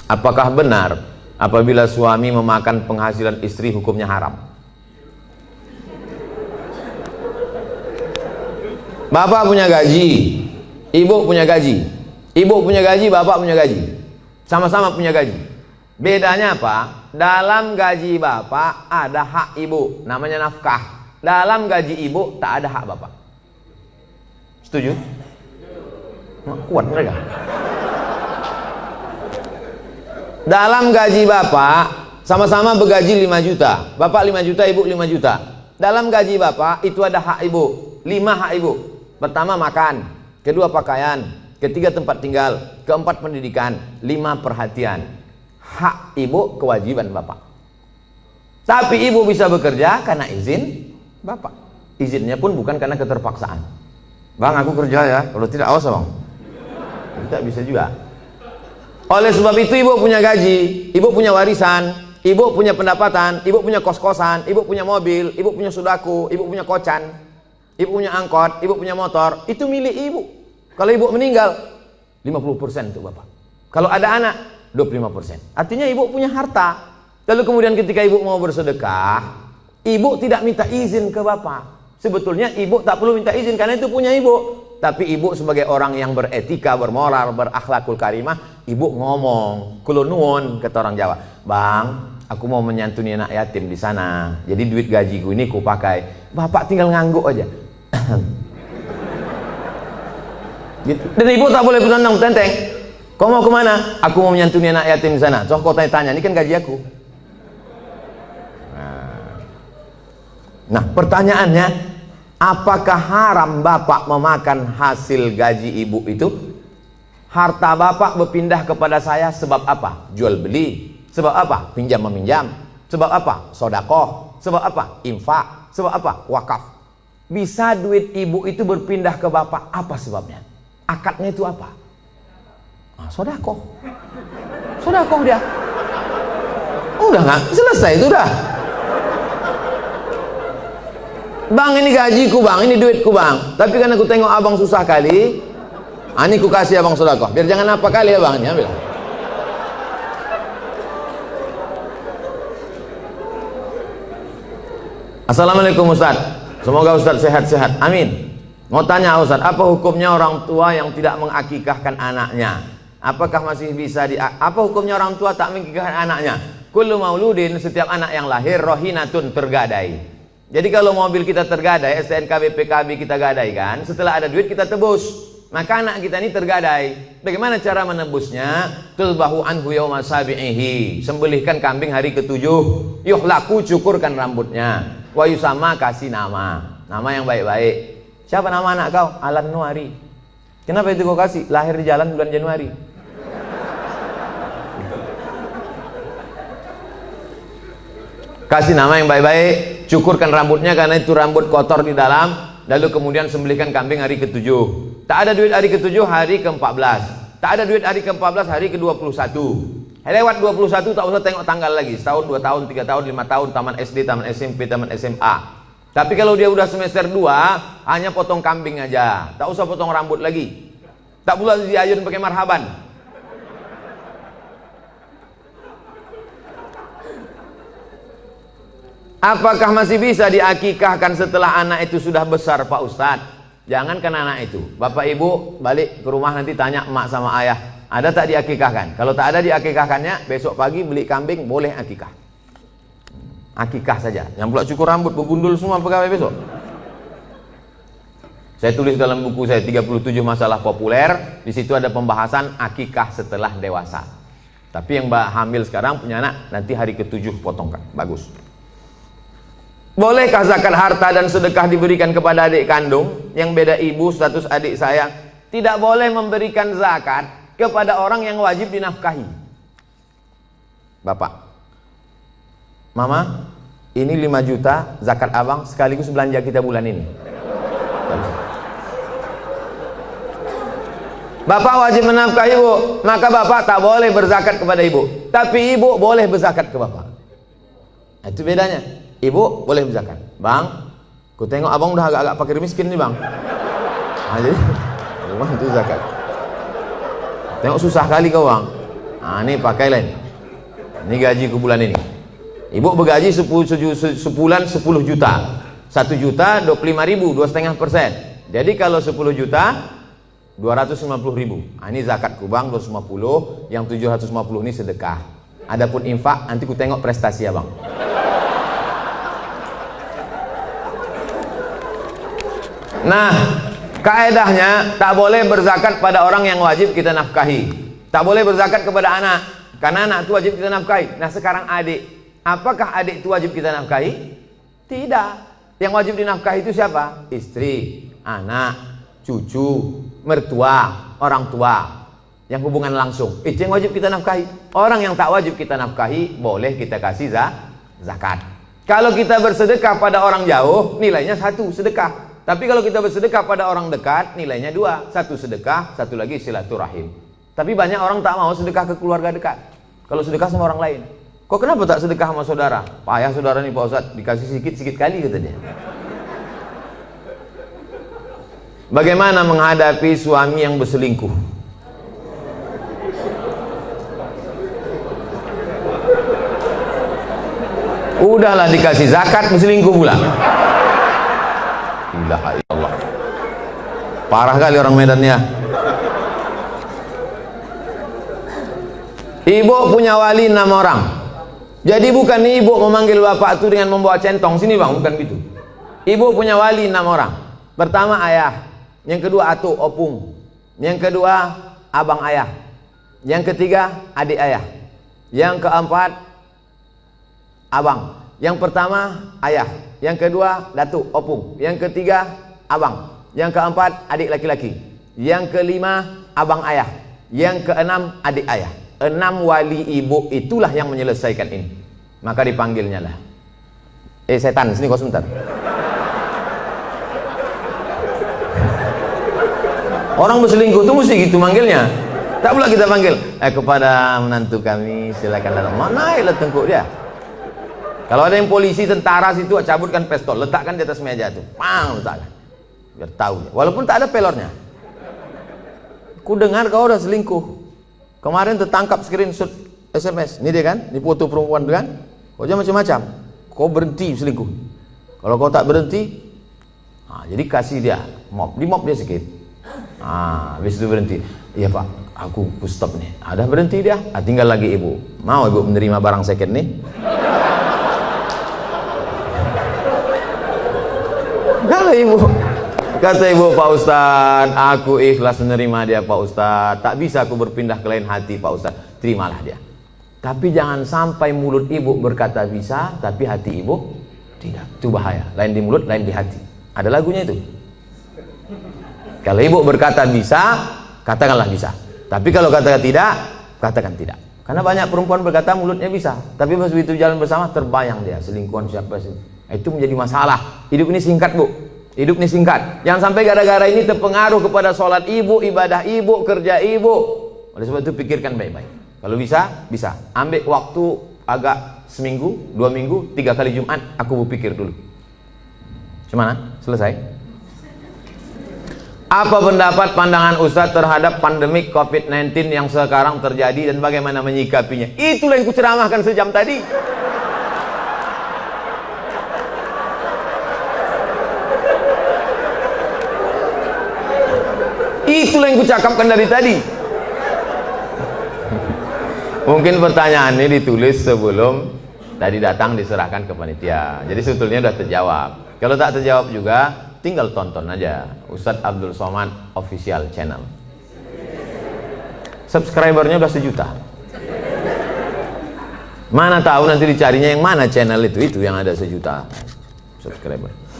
Apakah benar apabila suami memakan penghasilan istri hukumnya haram? Bapak punya gaji, ibu punya gaji. Ibu punya gaji, bapak punya gaji. Sama-sama punya gaji. Bedanya apa? Dalam gaji bapak ada hak ibu, namanya nafkah. Dalam gaji ibu tak ada hak bapak. Setuju? Kuat mereka. Dalam gaji bapak sama-sama bergaji 5 juta. Bapak 5 juta, ibu 5 juta. Dalam gaji bapak itu ada hak ibu, 5 hak ibu. Pertama makan, kedua pakaian, ketiga tempat tinggal, keempat pendidikan, 5 perhatian. Hak ibu, kewajiban bapak. Tapi ibu bisa bekerja karena izin bapak. Izinnya pun bukan karena keterpaksaan. Bang, aku kerja ya, kalau tidak awas bang. Tidak bisa juga. Oleh sebab itu ibu punya gaji, ibu punya warisan, ibu punya pendapatan, ibu punya kos-kosan, ibu punya mobil, ibu punya sudaku, ibu punya kocan, ibu punya angkot, ibu punya motor. Itu milik ibu. Kalau ibu meninggal 50% untuk bapak. Kalau ada anak 25%. Artinya ibu punya harta. Lalu kemudian ketika ibu mau bersedekah, ibu tidak minta izin ke bapak. Sebetulnya ibu tak perlu minta izin karena itu punya ibu. Tapi ibu sebagai orang yang beretika, bermoral, berakhlakul karimah, ibu ngomong, kulo nuwun, kata orang Jawa, bang, aku mau menyantuni anak yatim di sana. Jadi duit gajiku ini ku pakai. Bapak tinggal ngangguk aja. Gitu. Dan ibu tak boleh bertentang tenteng. Kau mau kemana? Aku mau menyantuni anak yatim di sana. Coba kau tanya, ini kan gaji aku. Nah, pertanyaannya, apakah haram bapak memakan hasil gaji ibu itu? Harta bapak berpindah kepada saya sebab apa? Jual beli. Sebab apa? Pinjam meminjam. Sebab apa? Sodakoh. Sebab apa? Infak. Sebab apa? Wakaf. Bisa duit ibu itu berpindah ke bapak, apa sebabnya? Akadnya itu apa? Sodakoh. Sodakoh dia. Udah nggak? Selesai itu udah. Bang, ini gajiku bang, ini duitku bang. Tapi kan aku tengok abang susah kali, ini ku kasih abang sodakoh. Biar jangan apa kali ya bang, ini ambil. Assalamualaikum Ustaz. Semoga Ustaz sehat-sehat. Amin. Mau tanya Ustaz, apa hukumnya orang tua yang tidak mengakikahkan anaknya? Apakah masih bisa apa hukumnya orang tua tak mengakikahkan anaknya? Kullu mauludin, setiap anak yang lahir rohinatun, tergadai. Jadi kalau mobil kita tergadai, STNK BPKB kita gadaikan, setelah ada duit kita tebus. Maka anak kita ini tergadai. Bagaimana cara menebusnya? Tulbahu anhu yawma sabi'ihi. Sembelihkan kambing hari ke-7. Yuhlaku, cukurkan rambutnya. Wa yusama, kasih nama. Nama yang baik-baik. Siapa nama anak kau? Alan Nuari. Kenapa itu kau kasih? Lahir di jalan bulan Januari. Kasih nama yang baik-baik, cukurkan rambutnya karena itu rambut kotor di dalam, lalu kemudian sembelihkan kambing hari ke-7. Tak ada duit hari ke-7, hari ke-14. Tak ada duit hari ke-14, hari ke-21. Lewat 21 tak usah tengok tanggal lagi. Setahun, 2 tahun, 3 tahun, 5 tahun, taman SD, taman SMP, taman SMA. Tapi kalau dia udah semester 2, hanya potong kambing aja. Tak usah potong rambut lagi. Tak pula diayun pakai marhaban. Apakah masih bisa diakikahkan setelah anak itu sudah besar Pak Ustadz? Jangankan anak itu, bapak ibu balik ke rumah nanti tanya emak sama ayah, ada tak diakikahkan? Kalau tak ada diakikahkannya, besok pagi beli kambing, boleh akikah. Akikah saja, yang pula cukur rambut, begundul semua pegawai besok. Saya tulis dalam buku saya 37 masalah populer, di situ ada pembahasan akikah setelah dewasa. Tapi yang hamil sekarang punya anak, nanti hari ke-7 potongkan, bagus. Bolehkah zakat harta dan sedekah diberikan kepada adik kandung yang beda ibu status adik saya? Tidak boleh memberikan zakat kepada orang yang wajib dinafkahi. Bapak, Mama, ini 5 juta zakat abang sekaligus belanja kita bulan ini. Bapak wajib menafkahi ibu, maka bapak tak boleh berzakat kepada ibu. Tapi ibu boleh berzakat ke bapak. Itu bedanya. Ibu boleh berzakat. Bang, ku tengok abang udah agak-agak fakir miskin nih bang. Nah, jadi bang itu zakat. Tengok susah kali kau bang. Nah, ini pakai lain. Ini gajiku bulan ini. Ibu bergaji sebulan 10 juta. 1 juta 25.000, 2,5%. Jadi kalau 10 juta 250.000. Nah, ini zakatku bang 250, yang 750 ini sedekah. Adapun infak nanti ku tengok prestasi ya bang. Nah, kaedahnya tak boleh berzakat pada orang yang wajib kita nafkahi. Tak boleh berzakat kepada anak, karena anak itu wajib kita nafkahi. Nah sekarang adik, apakah adik itu wajib kita nafkahi? Tidak. Yang wajib dinafkahi itu siapa? Istri, anak, cucu, mertua, orang tua, yang hubungan langsung. Itu yang wajib kita nafkahi. Orang yang tak wajib kita nafkahi boleh kita kasih zakat. Kalau kita bersedekah pada orang jauh, nilainya 1 sedekah. Tapi kalau kita bersedekah pada orang dekat, nilainya 2. 1 sedekah, 1 lagi silaturahim. Tapi banyak orang tak mau sedekah ke keluarga dekat. Kalau sedekah sama orang lain, kok kenapa tak sedekah sama saudara? Payah saudara nih Pak Ustadz, dikasih sikit-sikit kali katanya. Bagaimana menghadapi suami yang berselingkuh? Udahlah dikasih zakat, berselingkuh pula. Ilaha illallah. Parah kali orang Medan ya. Ibu punya wali 6 orang. Jadi bukan ibu memanggil bapak itu dengan membawa centong sini bang, bukan gitu. Ibu punya wali 6 orang. Pertama ayah, yang kedua atuk opung, yang kedua abang ayah, yang ketiga adik ayah, yang keempat abang. Yang pertama ayah, yang kedua datuk opung, yang ketiga abang, yang keempat adik laki-laki, yang kelima abang ayah, yang keenam adik ayah. 6 wali ibu itulah yang menyelesaikan ini. Maka dipanggilnya lah, setan sini kau sebentar. Orang berselingkuh itu mesti gitu manggilnya. Tak pula kita panggil kepada menantu kami silakan datang. Mana ya tengkuk dia. Kalau ada yang polisi, tentara situ, cabutkan pistol, letakkan di atas meja itu, pang, letakkan, biar tahu. Walaupun tak ada pelornya. Ku dengar kau udah selingkuh. Kemarin tertangkap screenshot SMS. Ini dia kan, ini foto perempuan kan. Kau jangan macam-macam. Kau berhenti selingkuh. Kalau kau tak berhenti, nah, jadi kasih dia mop, di mop dia sikit. Ah, habis itu berhenti. Iya pak, aku stop nih. Ada berhenti dia. Tinggal lagi ibu. Mau ibu menerima barang second nih? Kalau ibu, kata ibu, Pak Ustadz, aku ikhlas menerima dia Pak Ustadz. Tak bisa aku berpindah ke lain hati Pak Ustadz. Terimalah dia. Tapi jangan sampai mulut ibu berkata bisa, tapi hati ibu tidak. Itu bahaya. Lain di mulut, lain di hati. Ada lagunya itu. Kalau ibu berkata bisa, katakanlah bisa. Tapi kalau katakan tidak, katakan tidak. Karena banyak perempuan berkata mulutnya bisa, tapi pas begitu jalan bersama terbayang dia selingkuhan siapa sih. Itu menjadi masalah. Hidup ini singkat bu. Hidup ini singkat. Jangan sampai gara-gara ini terpengaruh kepada sholat ibu, ibadah ibu, kerja ibu. Oleh sebab itu pikirkan baik-baik. Kalau bisa, bisa. Ambil waktu agak seminggu, 2 minggu, 3 kali Jumat. Aku berpikir dulu. Gimana? Selesai? Apa pendapat pandangan Ustadz terhadap pandemik COVID-19 yang sekarang terjadi dan bagaimana menyikapinya? Itulah yang kuceramahkan sejam tadi. Itulah yang kucakapkan dari tadi. Mungkin pertanyaan ini ditulis sebelum tadi datang diserahkan ke panitia. Jadi sebetulnya sudah terjawab. Kalau tak terjawab juga, tinggal tonton aja Ustadz Abdul Somad Official Channel. Subscribernya udah 1 juta. Mana tahu nanti dicarinya yang mana channel itu yang ada 1 juta subscriber.